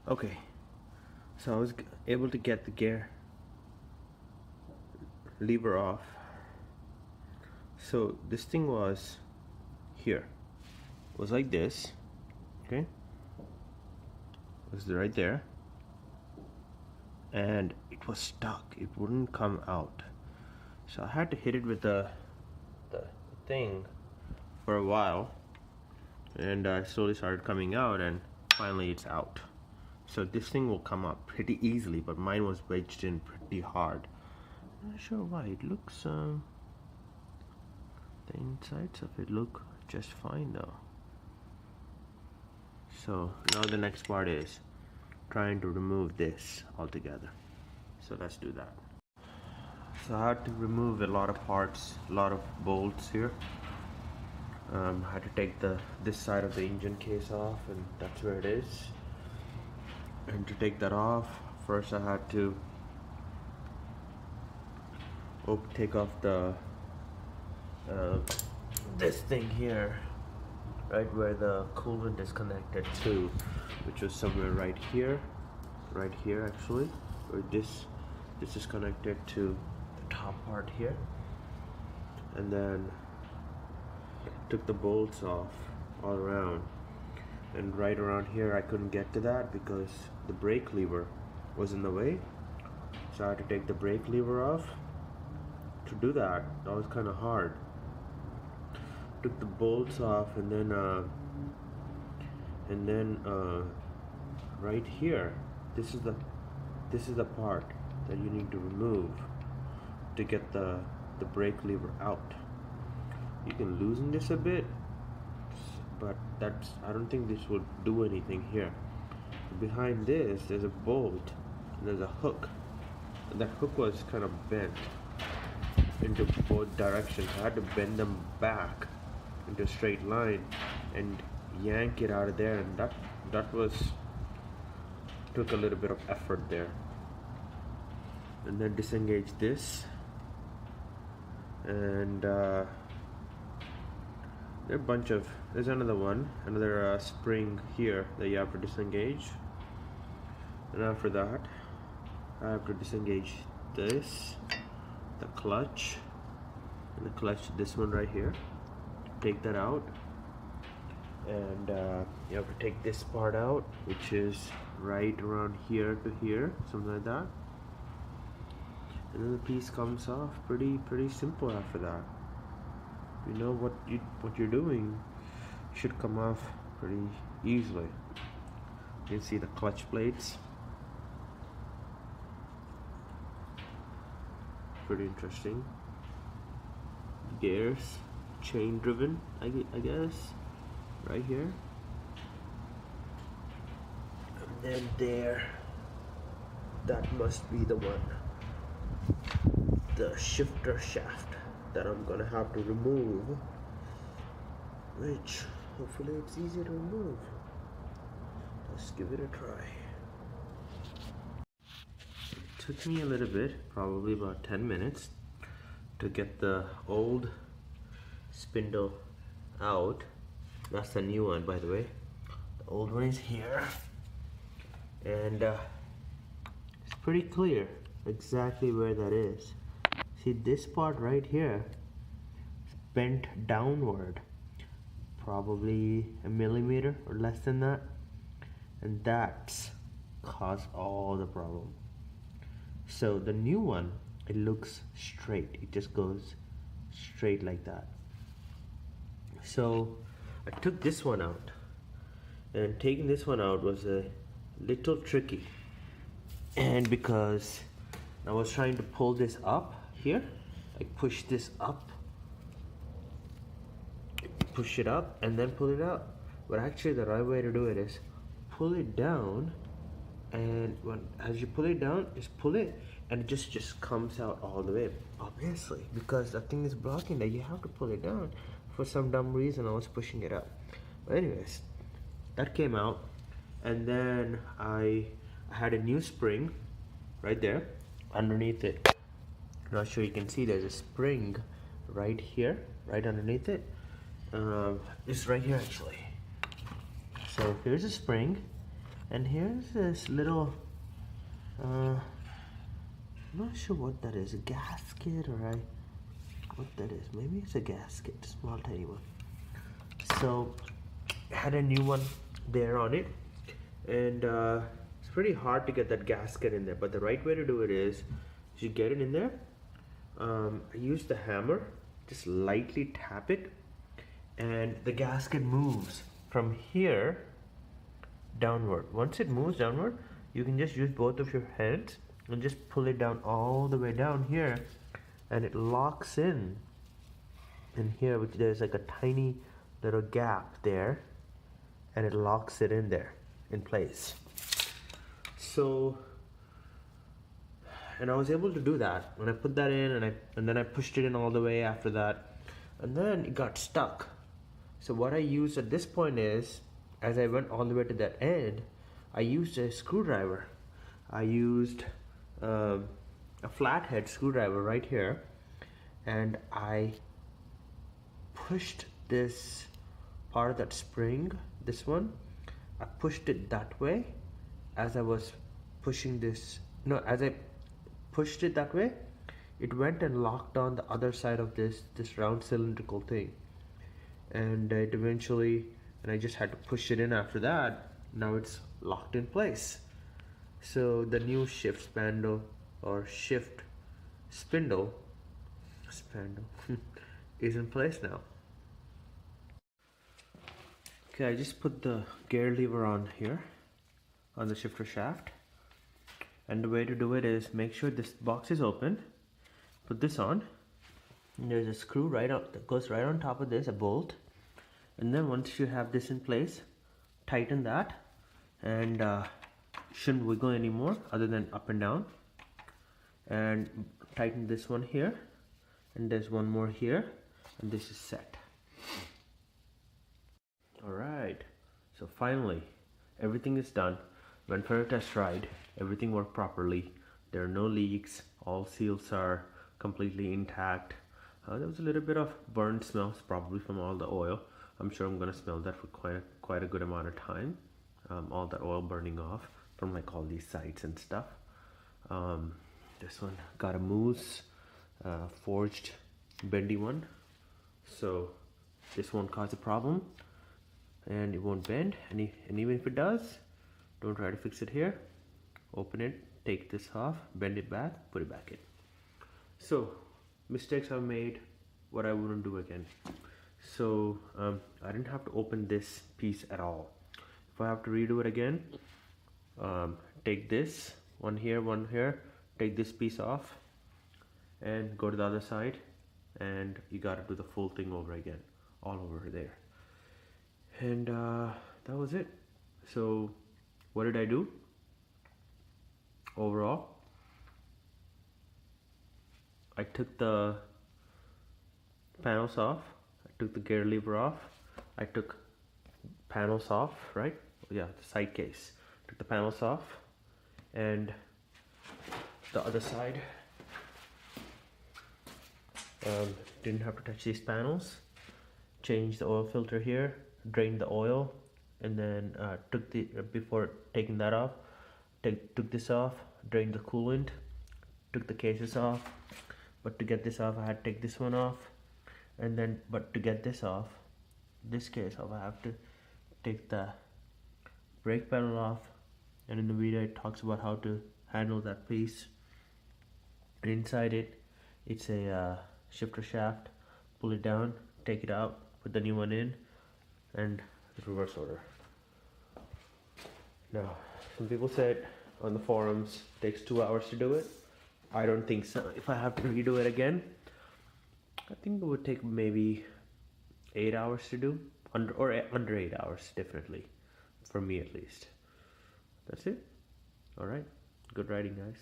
Okay, so I was able to get the gear lever off. So this thing was here. It was like this. Okay, it was right there, and it was stuck. It wouldn't come out. So I had to hit it with the thing for a while, and slowly started coming out, and finally it's out. So this thing will come up pretty easily, but mine was wedged in pretty hard. Not sure why. It looks the insides of it look just fine though. So now the next part is trying to remove this altogether. So let's do that. So I had to remove a lot of parts, a lot of bolts here. I had to take this side of the engine case off, and that's where it is. And to take that off, first I had to take off the this thing here, right where the coolant is connected to, which was somewhere right here actually, where this is connected to the top part here. And then took the bolts off all around, and right around here I couldn't get to that because the brake lever was in the way. So I had to take the brake lever off. To do that was kind of hard. Took the bolts off, and then right here, this is the part that you need to remove to get the brake lever out. You can loosen this a bit, but I don't think this will do anything here. Behind this there's a bolt and there's a hook, and that hook was kind of bent into both directions. I had to bend them back into a straight line and yank it out of there, and that took a little bit of effort there. And then disengage this, and there's another spring here that you have to disengage. And after that I have to disengage this, the clutch, and the clutch, this one right here. Take that out, and you have to take this part out, which is right around here to here, something like that. And then the piece comes off pretty simple after that. You know what you're doing, should come off pretty easily. You can see the clutch plates, pretty interesting. Gears, chain driven, I guess, right here. And then there, that must be the one, the shifter shaft that I'm gonna have to remove, which hopefully it's easy to remove. Let's give it a try. It took me a little bit, probably about 10 minutes, to get the old spindle out. That's the new one, by the way. The old one is here, and it's pretty clear exactly where that is. See, this part right here is bent downward, probably a millimeter or less than that, and that's caused all the problem. So the new one, it looks straight. It just goes straight like that. So I took this one out, and taking this one out was a little tricky. And because I was trying to pull this up here, I push this up, push it up, and then pull it out. But actually the right way to do it is pull it down, and as you pull it down, just pull it, and it just comes out all the way. Obviously, because that thing is blocking that, you have to pull it down. For some dumb reason I was pushing it up. But anyways, that came out, and then I had a new spring right there underneath it. Not sure you can see, there's a spring right here, right underneath it. It's right here actually. So here's a spring, And here's this little, I'm not sure what that is, a gasket what that is. Maybe it's a gasket, small tiny one. So I had a new one there on it, and it's pretty hard to get that gasket in there, but the right way to do it is you get it in there. I use the hammer, just lightly tap it, and the gasket moves from here downward. Once it moves downward, you can just use both of your hands and just pull it down all the way down here, and it locks in here, which there's like a tiny little gap there, and it locks it in there in place. So, and I was able to do that when I put that in, and then I pushed it in all the way after that, and then it got stuck. So what I used at this point is, as I went all the way to that end, I used a screwdriver. I used a flathead screwdriver right here, and I pushed this part of that spring, this one, I pushed it that way as I was pushing this, no, as I pushed it that way, it went and locked on the other side of this round cylindrical thing, and it eventually, and I just had to push it in after that. Now it's locked in place. So the new shift spindle or shift spindle is in place now. Okay, I just put the gear lever on here on the shifter shaft, and the way to do it is make sure this box is open, put this on, and there's a screw right out that goes right on top of this, a bolt, and then once you have this in place, tighten that, and shouldn't wiggle anymore other than up and down, and tighten this one here, and there's one more here, and this is set. Alright, so finally everything is done. Went for a test ride, everything worked properly, there are no leaks, all seals are completely intact. There was a little bit of burnt smells, probably from all the oil. I'm sure I'm gonna smell that for quite a good amount of time. All that oil burning off from like all these sides and stuff. This one got a mousse forged bendy one, so this won't cause a problem, and it won't bend, and even if it does, don't try to fix it here. Open it, take this off, bend it back, put it back in. So mistakes I've made, what I wouldn't do again. So I didn't have to open this piece at all. If I have to redo it again, take this one here, take this piece off, and go to the other side, and you got to do the full thing over again, all over there. And that was it. So what did I do overall? I took the panels off, I took the gear lever off, I took panels off, right? Yeah, the side case. Took the panels off, and the other side, didn't have to touch these panels. Changed the oil filter here, drained the oil, and then took the before taking that off, took this off, drained the coolant, took the cases off. But to get this off, I had to take this one off, and then but to get this off, this case off, I have to take the brake pedal off, and in the video it talks about how to handle that piece. And inside it, it's a shifter shaft. Pull it down, take it out, put the new one in, and the reverse order. Now, some people said on the forums it takes 2 hours to do it. I don't think so. If I have to redo it again, I think it would take maybe 8 hours to do, under 8 hours, definitely, for me at least. That's it. All right, good riding, guys.